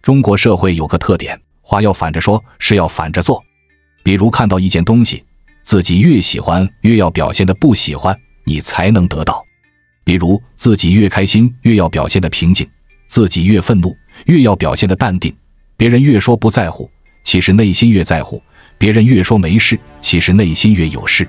中国社会有个特点，话要反着说，事要反着做。比如看到一件东西，自己越喜欢，越要表现的不喜欢，你才能得到。比如自己越开心，越要表现的平静；自己越愤怒，越要表现的淡定。别人越说不在乎，其实内心越在乎；别人越说没事，其实内心越有事。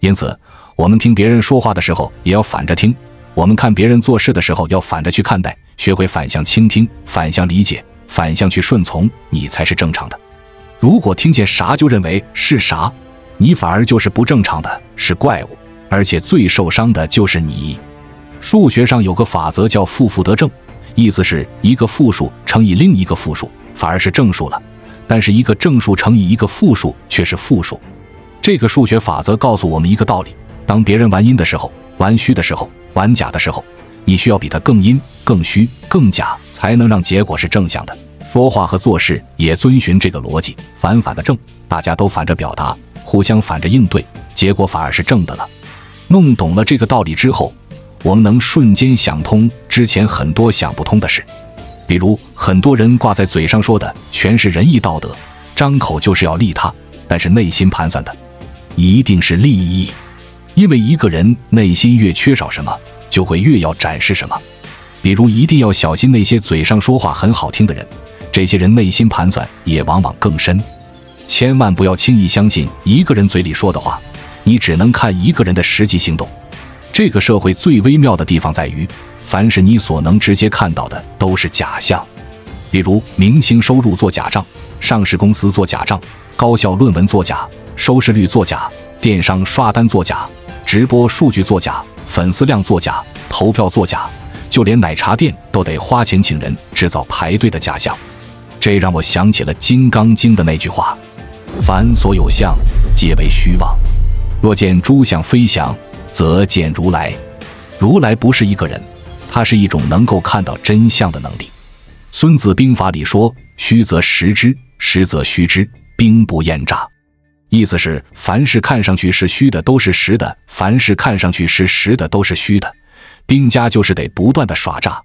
因此，我们听别人说话的时候也要反着听，我们看别人做事的时候要反着去看待，学会反向倾听，反向理解，反向去顺从，你才是正常的。如果听见啥就认为是啥，你反而就是不正常的，是怪物，而且最受伤的就是你。数学上有个法则叫负负得正，意思是一个负数乘以另一个负数反而是正数了，但是一个正数乘以一个负数却是负数。这个数学法则告诉我们一个道理，当别人玩阴的时候，玩虚的时候，玩假的时候，你需要比他更阴、更虚、更假，才能让结果是正向的。说话和做事也遵循这个逻辑，反反的正，大家都反着表达，互相反着应对，结果反而是正的了。弄懂了这个道理之后，我们能瞬间想通之前很多想不通的事。比如很多人挂在嘴上说的全是仁义道德，张口就是要利他，但是内心盘算的一定是利益。因为一个人内心越缺少什么，就会越要展示什么。比如一定要小心那些嘴上说话很好听的人，这些人内心盘算也往往更深。千万不要轻易相信一个人嘴里说的话，你只能看一个人的实际行动。这个社会最微妙的地方在于，凡是你所能直接看到的都是假象。比如明星收入做假账，上市公司做假账，高校论文作假，收视率作假，电商刷单作假，直播数据作假，粉丝量作假，投票作假，就连奶茶店都得花钱请人制造排队的假象。这让我想起了《金刚经》的那句话：凡所有相，皆为虚妄。若见诸相非相，则见如来。如来不是一个人，它是一种能够看到真相的能力。孙子兵法里说：虚则实之，实则虚之，兵不厌诈。意思是凡是看上去是虚的都是实的，凡是看上去是实的都是虚的。兵家就是得不断的耍诈，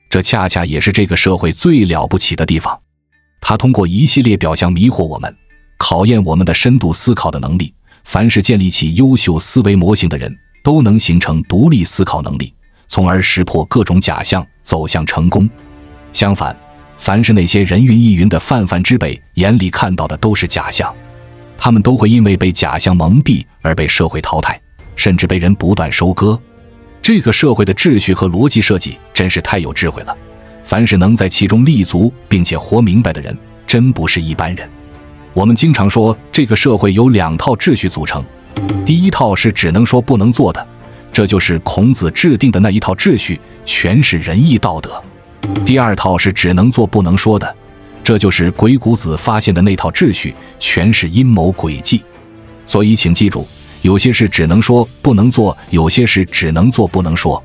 这恰恰也是这个社会最了不起的地方。他通过一系列表象迷惑我们，考验我们的深度思考的能力。凡是建立起优秀思维模型的人，都能形成独立思考能力，从而识破各种假象，走向成功。相反，凡是那些人云亦云的泛泛之辈，眼里看到的都是假象，他们都会因为被假象蒙蔽而被社会淘汰，甚至被人不断收割。这个社会的秩序和逻辑设计真是太有智慧了，凡是能在其中立足并且活明白的人，真不是一般人。我们经常说这个社会由两套秩序组成，第一套是只能说不能做的，这就是孔子制定的那一套秩序，全是仁义道德。第二套是只能做不能说的，这就是鬼谷子发现的那套秩序，全是阴谋诡计。所以请记住，有些事只能说不能做，有些事只能做不能说。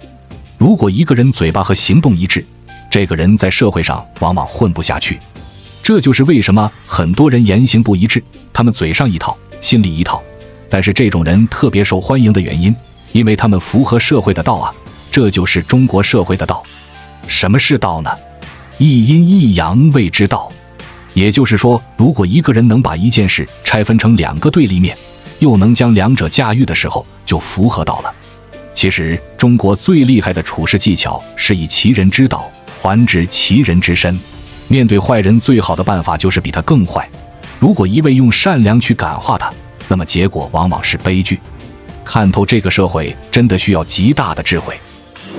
如果一个人嘴巴和行动一致，这个人在社会上往往混不下去。这就是为什么很多人言行不一致，他们嘴上一套，心里一套，但是这种人特别受欢迎的原因，因为他们符合社会的道啊，这就是中国社会的道。什么是道呢？一阴一阳谓之道。也就是说，如果一个人能把一件事拆分成两个对立面，又能将两者驾驭的时候，就符合道了。其实中国最厉害的处事技巧是以其人之道还治其人之身。面对坏人最好的办法就是比他更坏。如果一味用善良去感化他，那么结果往往是悲剧。看透这个社会真的需要极大的智慧。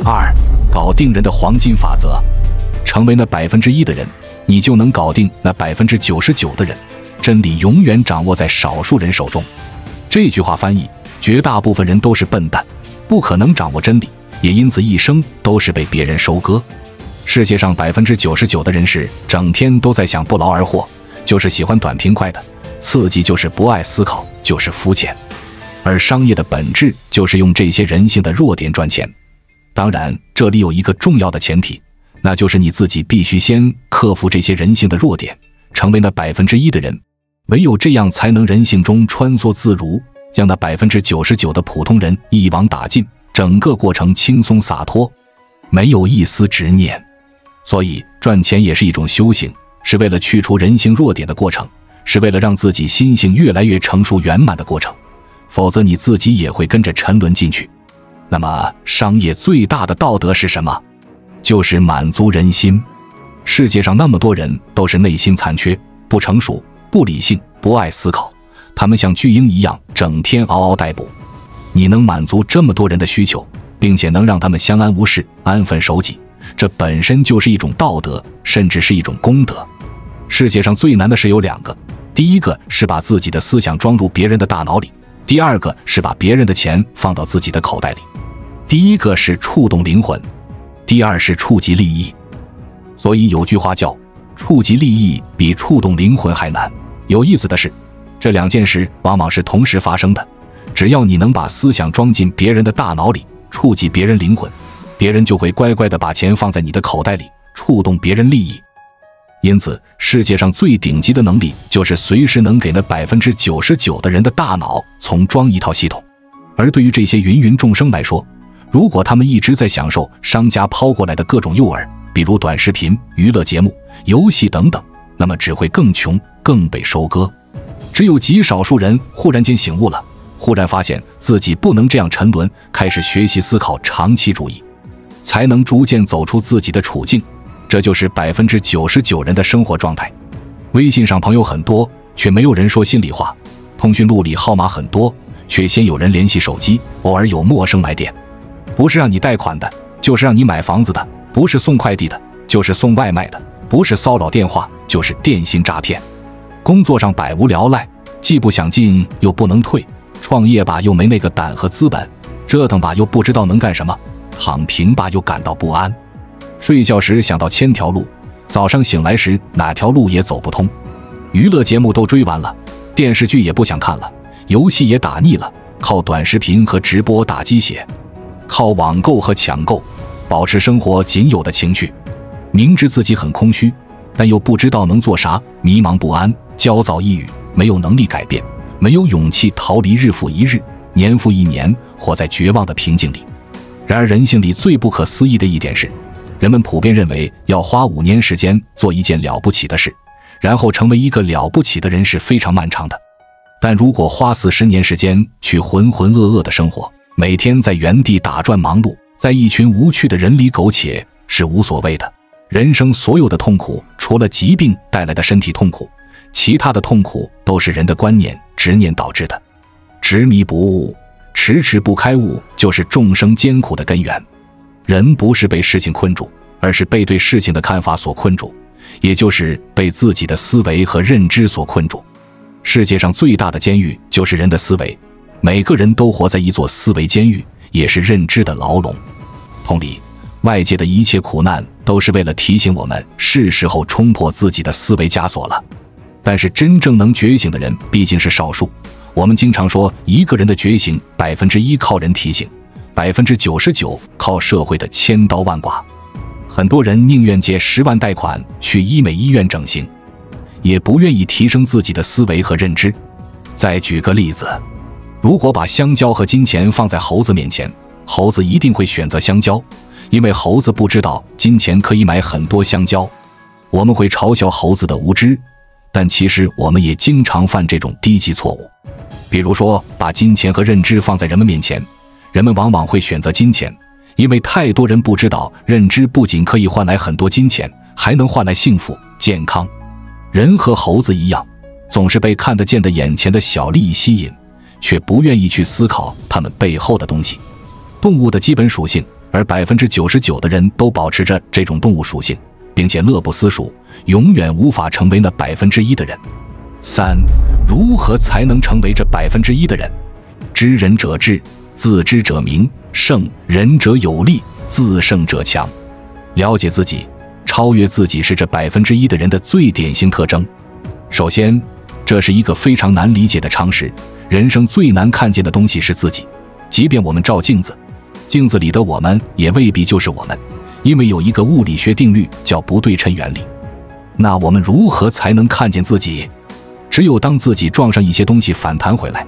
二，搞定人的黄金法则。成为那1%的人，你就能搞定那99%的人。真理永远掌握在少数人手中。这句话翻译：绝大部分人都是笨蛋，不可能掌握真理，也因此一生都是被别人收割。世界上99%的人是整天都在想不劳而获，就是喜欢短平快的，刺激就是不爱思考，就是肤浅。而商业的本质就是用这些人性的弱点赚钱。当然，这里有一个重要的前提，那就是你自己必须先克服这些人性的弱点，成为那1%的人。唯有这样才能人性中穿梭自如，将那99%的普通人一网打尽，整个过程轻松洒脱，没有一丝执念。所以赚钱也是一种修行，是为了去除人性弱点的过程，是为了让自己心性越来越成熟圆满的过程，否则你自己也会跟着沉沦进去。那么商业最大的道德是什么？就是满足人心。世界上那么多人都是内心残缺、不成熟、不理性、不爱思考，他们像巨婴一样整天嗷嗷待哺。你能满足这么多人的需求，并且能让他们相安无事、安分守己，这本身就是一种道德，甚至是一种功德。世界上最难的事有2个，第一个是把自己的思想装入别人的大脑里，第二个是把别人的钱放到自己的口袋里。第一个是触动灵魂，第二是触及利益。所以有句话叫触及利益比触动灵魂还难。有意思的是，这2件事往往是同时发生的。只要你能把思想装进别人的大脑里，触及别人灵魂，别人就会乖乖地把钱放在你的口袋里，触动别人利益。因此世界上最顶级的能力就是随时能给那 99% 的人的大脑重装一套系统。而对于这些芸芸众生来说，如果他们一直在享受商家抛过来的各种诱饵，比如短视频、娱乐节目、游戏等等，那么只会更穷，更被收割。只有极少数人忽然间醒悟了，忽然发现自己不能这样沉沦，开始学习思考长期主义，才能逐渐走出自己的处境。这就是 99% 人的生活状态。微信上朋友很多，却没有人说心里话；通讯录里号码很多，却先有人联系手机，偶尔有陌生来电。不是让你贷款的，就是让你买房子的；不是送快递的，就是送外卖的；不是骚扰电话，就是电信诈骗。工作上百无聊赖，既不想进又不能退，创业吧又没那个胆和资本，折腾吧又不知道能干什么，躺平吧又感到不安。睡觉时想到1000条路，早上醒来时哪条路也走不通。娱乐节目都追完了，电视剧也不想看了，游戏也打腻了，靠短视频和直播打鸡血，靠网购和抢购保持生活仅有的情绪。明知自己很空虚，但又不知道能做啥，迷茫不安，焦躁抑郁，没有能力改变，没有勇气逃离日复一日、年复一年活在绝望的平静里。然而人性里最不可思议的一点是，人们普遍认为要花5年时间做一件了不起的事，然后成为一个了不起的人是非常漫长的。但如果花40年时间去浑浑噩噩的生活，每天在原地打转忙碌，在一群无趣的人里苟且，是无所谓的。人生所有的痛苦，除了疾病带来的身体痛苦，其他的痛苦都是人的观念、执念导致的。执迷不悟，迟迟不开悟，就是众生艰苦的根源。人不是被事情困住，而是被对事情的看法所困住，也就是被自己的思维和认知所困住。世界上最大的监狱就是人的思维，每个人都活在一座思维监狱，也是认知的牢笼。同理，外界的一切苦难都是为了提醒我们，是时候冲破自己的思维枷锁了。但是真正能觉醒的人毕竟是少数。我们经常说，一个人的觉醒1%靠人提醒，99%靠社会的千刀万剐。很多人宁愿借10万贷款去医美医院整形，也不愿意提升自己的思维和认知。再举个例子，如果把香蕉和金钱放在猴子面前，猴子一定会选择香蕉，因为猴子不知道金钱可以买很多香蕉。我们会嘲笑猴子的无知，但其实我们也经常犯这种低级错误。比如说，把金钱和认知放在人们面前，人们往往会选择金钱，因为太多人不知道认知不仅可以换来很多金钱，还能换来幸福、健康。人和猴子一样，总是被看得见的眼前的小利益吸引，却不愿意去思考他们背后的东西。动物的基本属性，而 99% 的人都保持着这种动物属性，并且乐不思蜀，永远无法成为那 1% 的人。3. 如何才能成为这 1% 的人？知人者智，自知者明，胜人者有力，自胜者强。了解自己，超越自己是这 1% 的人的最典型特征。首先，这是一个非常难理解的常识，人生最难看见的东西是自己。即便我们照镜子，镜子里的我们也未必就是我们，因为有一个物理学定律叫不对称原理。那我们如何才能看见自己？只有当自己撞上一些东西反弹回来，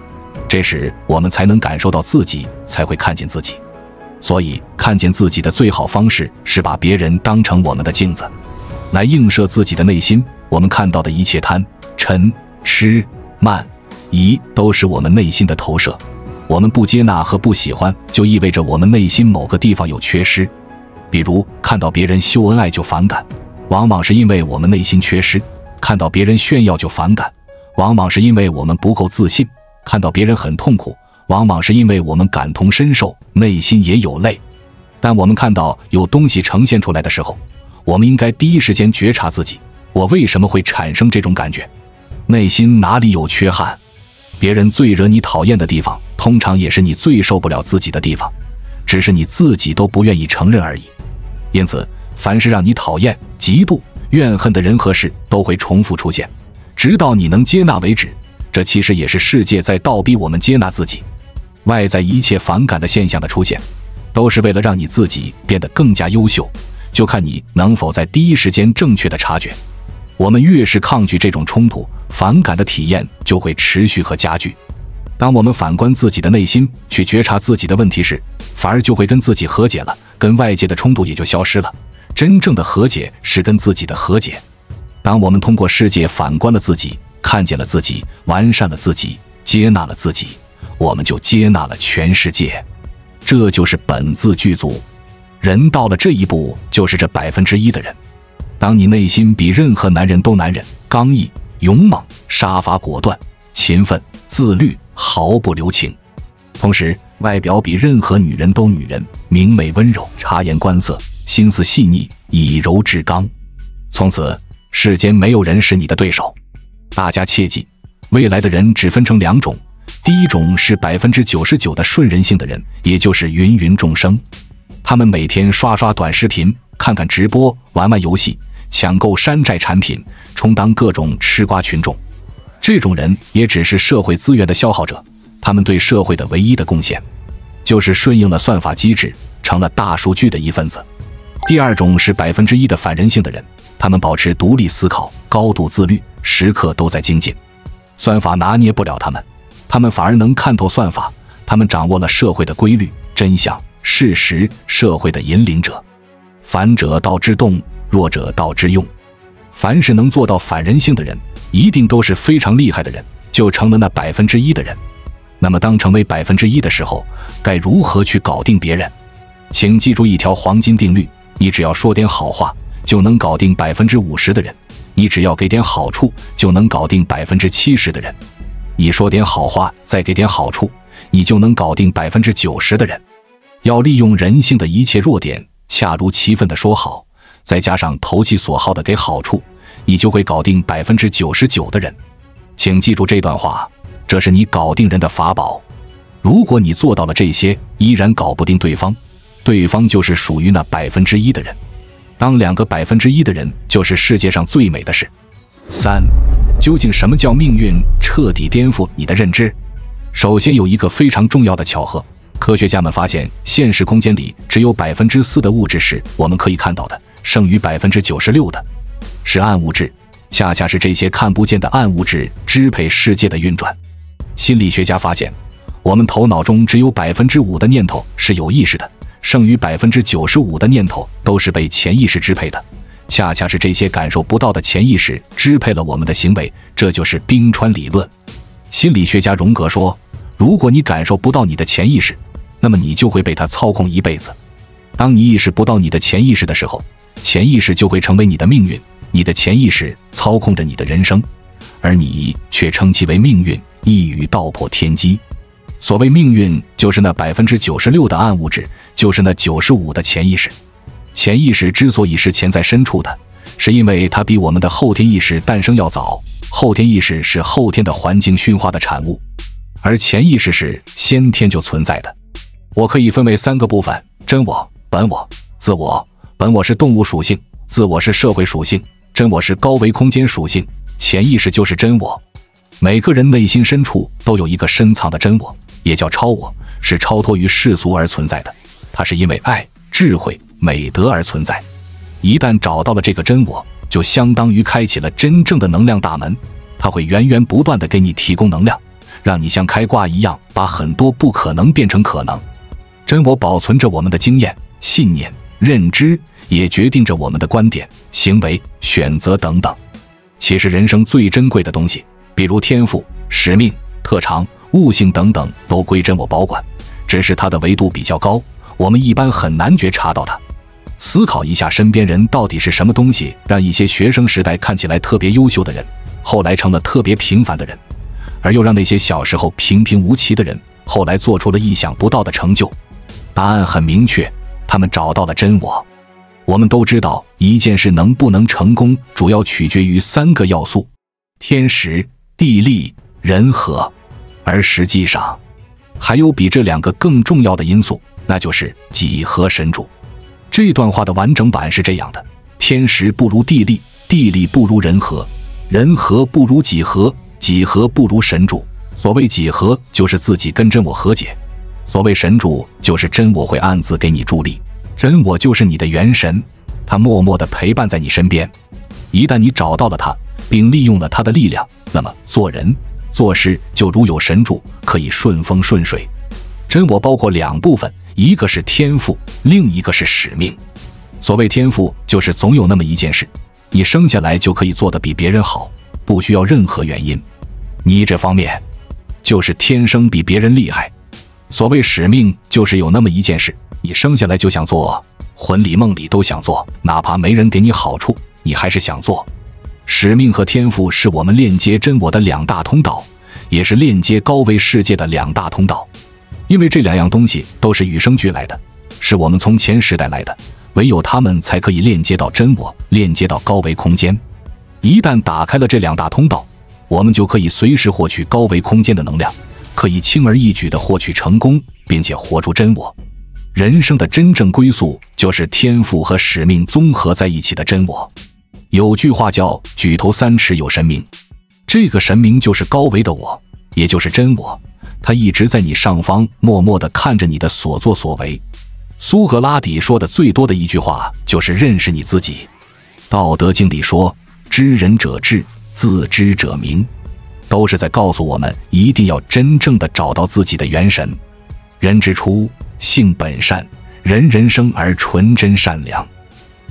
这时我们才能感受到自己，才会看见自己。所以看见自己的最好方式是把别人当成我们的镜子，来映射自己的内心，我们看到的一切贪、嗔、痴、慢、疑，都是我们内心的投射。我们不接纳和不喜欢，就意味着我们内心某个地方有缺失。比如看到别人秀恩爱就反感，往往是因为我们内心缺失；看到别人炫耀就反感，往往是因为我们不够自信；看到别人很痛苦，往往是因为我们感同身受，内心也有泪。但我们看到有东西呈现出来的时候，我们应该第一时间觉察自己，我为什么会产生这种感觉？内心哪里有缺憾？别人最惹你讨厌的地方，通常也是你最受不了自己的地方，只是你自己都不愿意承认而已。因此，凡是让你讨厌、嫉妒、怨恨的人和事，都会重复出现，直到你能接纳为止。这其实也是世界在倒逼我们接纳自己。外在一切反感的现象的出现，都是为了让你自己变得更加优秀，就看你能否在第一时间正确的察觉。我们越是抗拒这种冲突，反感的体验就会持续和加剧。当我们反观自己的内心，去觉察自己的问题时，反而就会跟自己和解了，跟外界的冲突也就消失了。真正的和解是跟自己的和解。当我们通过世界反观了自己，看见了自己，完善了自己，接纳了自己，我们就接纳了全世界。这就是本自具足。人到了这一步，就是这1%的人。当你内心比任何男人都男人，刚毅、勇猛、杀伐果断、勤奋、自律，毫不留情，同时外表比任何女人都女人，明媚温柔，察言观色，心思细腻，以柔制刚，从此世间没有人是你的对手。大家切记，未来的人只分成2种，第一种是99%的顺人性的人，也就是芸芸众生。他们每天刷刷短视频，看看直播，玩玩游戏，抢购山寨产品，充当各种吃瓜群众。这种人也只是社会资源的消耗者，他们对社会的唯一的贡献，就是顺应了算法机制，成了大数据的一份子。第二种是1%的反人性的人，他们保持独立思考，高度自律，时刻都在精进。算法拿捏不了他们，他们反而能看透算法，他们掌握了社会的规律、真相、事实，社会的引领者。反者道之动，弱者道之用。凡是能做到反人性的人，一定都是非常厉害的人，就成了那1%的人。那么当成为1%的时候，该如何去搞定别人？请记住一条黄金定律，你只要说点好话，就能搞定50%的人；你只要给点好处，就能搞定70%的人；你说点好话，再给点好处，你就能搞定90%的人。要利用人性的一切弱点，恰如其分的说好，再加上投其所好的给好处，你就会搞定99%的人。请记住这段话，这是你搞定人的法宝。如果你做到了这些，依然搞不定对方，对方就是属于那1%的人。当2个1%的人，就是世界上最美的事。3. 究竟什么叫命运彻底颠覆你的认知？首先有一个非常重要的巧合，科学家们发现现实空间里只有4%的物质是我们可以看到的，剩余96%的是暗物质，恰恰是这些看不见的暗物质支配世界的运转。心理学家发现，我们头脑中只有5%的念头是有意识的，剩余95%的念头都是被潜意识支配的，恰恰是这些感受不到的潜意识支配了我们的行为，这就是冰川理论。心理学家荣格说，如果你感受不到你的潜意识，那么你就会被它操控一辈子。当你意识不到你的潜意识的时候，潜意识就会成为你的命运，你的潜意识操控着你的人生，而你却称其为命运，一语道破天机。所谓命运，就是那96%的暗物质，就是那95%的潜意识。潜意识之所以是潜在深处的，是因为它比我们的后天意识诞生要早。后天意识是后天的环境驯化的产物，而潜意识是先天就存在的。我可以分为3个部分：真我、本我、自我。本我是动物属性，自我是社会属性，真我是高维空间属性，潜意识就是真我。每个人内心深处都有一个深藏的真我，也叫超我，是超脱于世俗而存在的，它是因为爱、智慧、美德而存在。一旦找到了这个真我，就相当于开启了真正的能量大门，它会源源不断地给你提供能量，让你像开挂一样把很多不可能变成可能。真我保存着我们的经验、信念、认知，也决定着我们的观点、行为、选择等等。其实人生最珍贵的东西，比如天赋、使命、特长、悟性等等，都归真我保管，只是它的维度比较高，我们一般很难觉察到它。思考一下身边人到底是什么东西，让一些学生时代看起来特别优秀的人，后来成了特别平凡的人，而又让那些小时候平平无奇的人，后来做出了意想不到的成就。答案很明确，他们找到了真我。我们都知道，一件事能不能成功，主要取决于3个要素：天时、地利、人和。而实际上，还有比这2个更重要的因素，那就是己和神主。这段话的完整版是这样的：天时不如地利，地利不如人和，人和不如己和，己和不如神主。所谓己和，就是自己跟真我和解；所谓神主，就是真我会暗自给你助力。真我就是你的元神，他默默地陪伴在你身边。一旦你找到了他，并利用了他的力量，那么做人做事就如有神助，可以顺风顺水。真我包括2部分，一个是天赋，另一个是使命。所谓天赋，就是总有那么一件事，你生下来就可以做得比别人好，不需要任何原因。你这方面就是天生比别人厉害。所谓使命，就是有那么一件事，你生下来就想做，魂里梦里都想做，哪怕没人给你好处，你还是想做。使命和天赋是我们链接真我的2大通道，也是链接高维世界的2大通道。因为这2样东西都是与生俱来的，是我们从前时代来的，唯有它们才可以链接到真我，链接到高维空间。一旦打开了这2大通道，我们就可以随时获取高维空间的能量，可以轻而易举地获取成功，并且活出真我。人生的真正归宿，就是天赋和使命综合在一起的真我。有句话叫举头3尺有神明，这个神明就是高维的我，也就是真我，他一直在你上方默默地看着你的所作所为。苏格拉底说的最多的一句话就是认识你自己。道德经里说，知人者智，自知者明，都是在告诉我们一定要真正地找到自己的元神。人之初，性本善，人人生而纯真善良。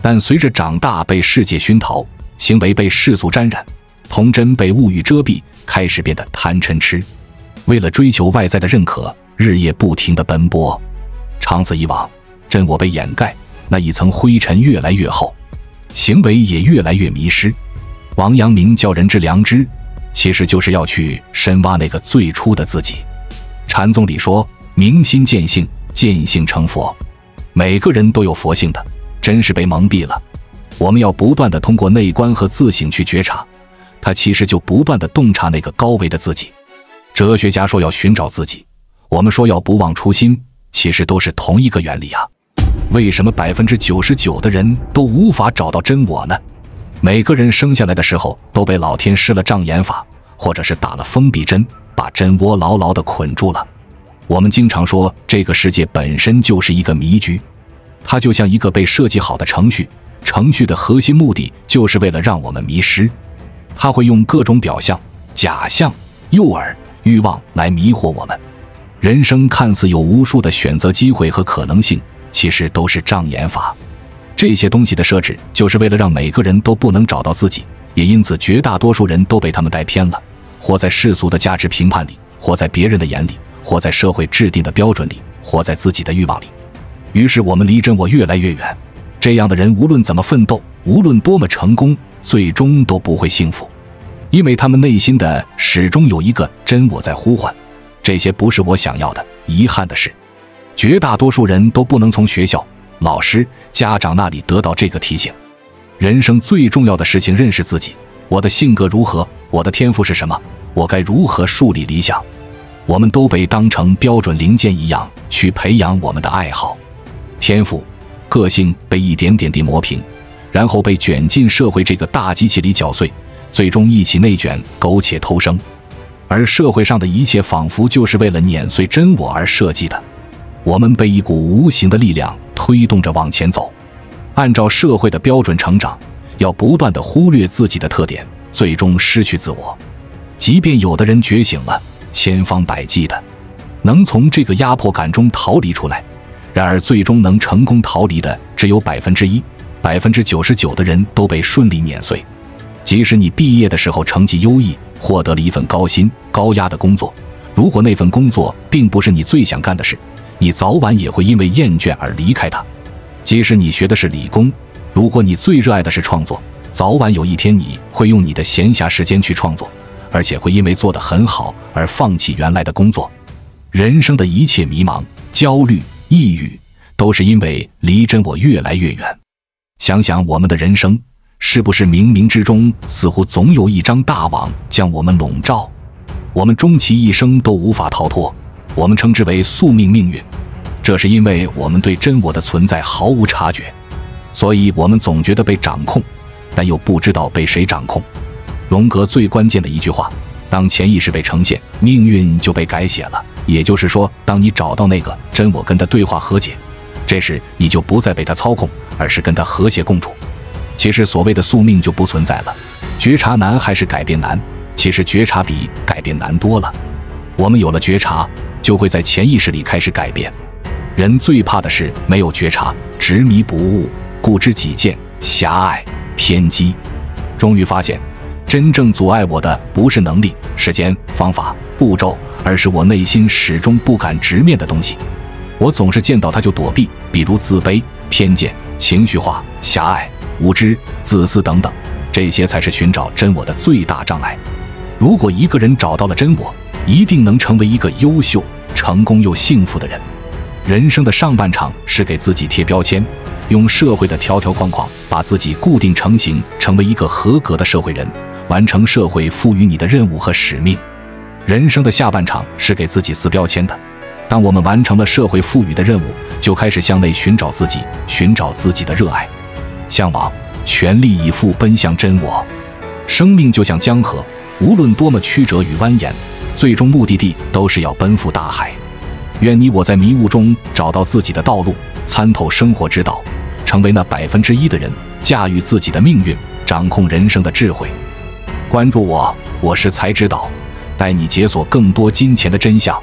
但随着长大被世界熏陶，行为被世俗沾染，童真被物欲遮蔽，开始变得贪嗔痴。为了追求外在的认可，日夜不停地奔波，长此以往，真我被掩盖，那一层灰尘越来越厚，行为也越来越迷失。王阳明叫人之良知，其实就是要去深挖那个最初的自己。禅宗里说，明心见性，见性成佛。每个人都有佛性的，真是被蒙蔽了。我们要不断地通过内观和自省去觉察，它其实就不断地洞察那个高维的自己。哲学家说要寻找自己，我们说要不忘初心，其实都是同一个原理啊。为什么99%的人都无法找到真我呢？每个人生下来的时候都被老天施了障眼法，或者是打了封闭针，把真窝牢牢地捆住了。我们经常说，这个世界本身就是一个迷局，它就像一个被设计好的程序，程序的核心目的就是为了让我们迷失。它会用各种表象、假象、诱饵、欲望来迷惑我们。人生看似有无数的选择机会和可能性，其实都是障眼法。这些东西的设置就是为了让每个人都不能找到自己，也因此绝大多数人都被他们带偏了，活在世俗的价值评判里，活在别人的眼里，活在社会制定的标准里，活在自己的欲望里。于是我们离真我越来越远。这样的人无论怎么奋斗，无论多么成功，最终都不会幸福，因为他们内心的始终有一个真我在呼唤。这些不是我想要的。遗憾的是，绝大多数人都不能从学校、老师、家长那里得到这个提醒。人生最重要的事情，认识自己。我的性格如何？我的天赋是什么？我该如何树立理想？我们都被当成标准零件一样去培养我们的爱好。天赋、个性被一点点地磨平，然后被卷进社会这个大机器里搅碎，最终一起内卷，苟且偷生。而社会上的一切仿佛就是为了碾碎真我而设计的。我们被一股无形的力量推动着往前走，按照社会的标准成长，要不断地忽略自己的特点，最终失去自我。即便有的人觉醒了，千方百计的能从这个压迫感中逃离出来，然而最终能成功逃离的只有1%，99%的人都被顺利碾碎。即使你毕业的时候成绩优异，获得了一份高薪高压的工作，如果那份工作并不是你最想干的事，你早晚也会因为厌倦而离开它。即使你学的是理工，如果你最热爱的是创作，早晚有一天你会用你的闲暇时间去创作，而且会因为做得很好而放弃原来的工作。人生的一切迷茫、焦虑、抑郁，都是因为离真我越来越远。想想我们的人生，是不是冥冥之中似乎总有一张大网将我们笼罩，我们终其一生都无法逃脱，我们称之为宿命命运。这是因为我们对真我的存在毫无察觉，所以我们总觉得被掌控，但又不知道被谁掌控。荣格最关键的一句话，当潜意识被呈现，命运就被改写了。也就是说，当你找到那个真我，跟他对话和解，这时你就不再被他操控，而是跟他和谐共处。其实所谓的宿命就不存在了。觉察难还是改变难？其实觉察比改变难多了。我们有了觉察，就会在潜意识里开始改变。人最怕的是没有觉察，执迷不悟，固执己见，狭隘偏激。终于发现，真正阻碍我的不是能力、时间、方法、步骤，而是我内心始终不敢直面的东西。我总是见到它就躲避，比如自卑、偏见、情绪化、狭隘、无知、自私等等，这些才是寻找真我的最大障碍。如果一个人找到了真我，一定能成为一个优秀、成功又幸福的人。人生的上半场是给自己贴标签，用社会的条条框框把自己固定成型，成为一个合格的社会人，完成社会赋予你的任务和使命。人生的下半场是给自己撕标签的。当我们完成了社会赋予的任务，就开始向内寻找自己，寻找自己的热爱、向往，全力以赴奔向真我。生命就像江河，无论多么曲折与蜿蜒，最终目的地都是要奔赴大海。愿你我在迷雾中找到自己的道路，参透生活之道，成为那1%的人，驾驭自己的命运，掌控人生的智慧。关注我，我是才知道，带你解锁更多金钱的真相。